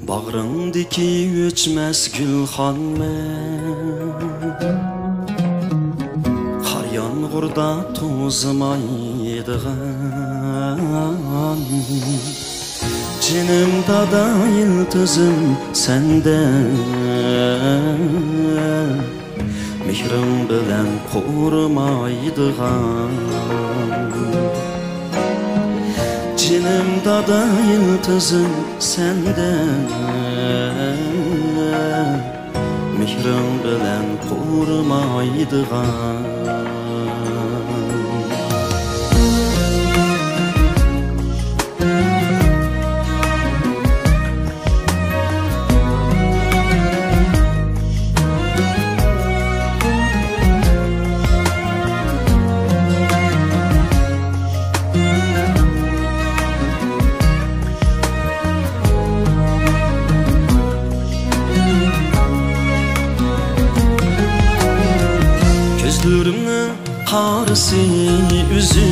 Bağrımdaki öçmez gülxan men Qar yağmurda tozmaydigan Cinimda da yıldızım sende Mihrim bilen korumaydigan Cinimda da yıldızım sende Mihrim bilen korumaydigan Gözlerimni qarisi üzüm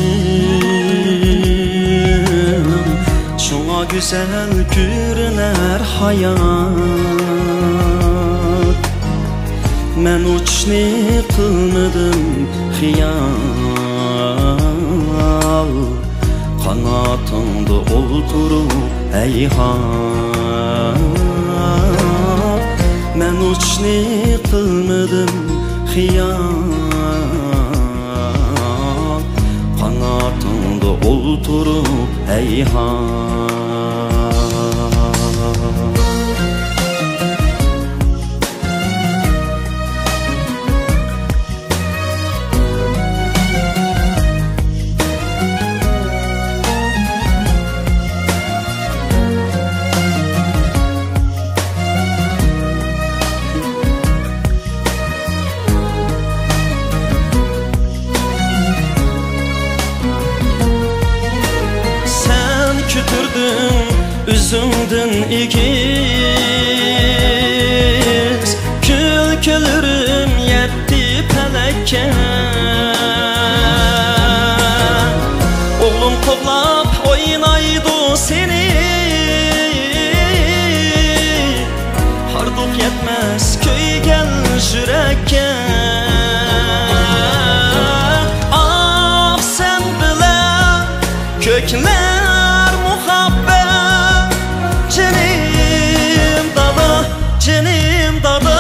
Şoňa güzel görüner hayat Men uçni qılmadım xiyal Qanatımda olturup eyhan Men uçni qılmadım xiyal Qanatımda olturup eyhan Üzümdün ikiz Külkülürüm yetti pelekke Oğlum kovlap oynaydı seni Harduk yetmez köy gel yürekke Ah sen bile kökler muhabbet Cinim dada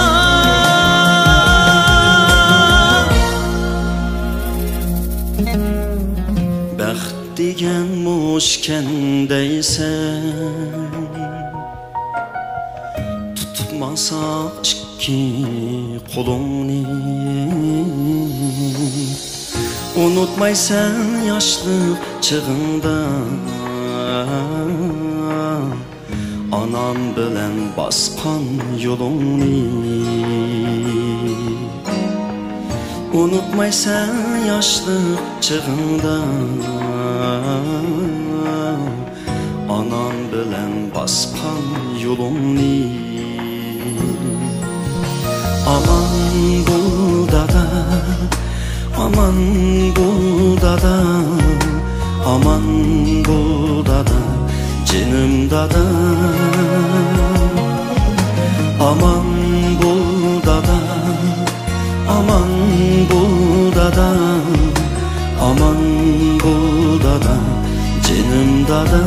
Bəxt degen muşkendeysen Tutmasak iki kolumni Unutmaysan yaşlık çığında Anam bilen baskan yolumni Unutmaysan yaşlık çığında Anam bilen baskan yolumni Aman bul dada Aman bul dada Aman bul dada Cinim dada Aman bul dada Aman bul dada Aman bul dada Cinim dada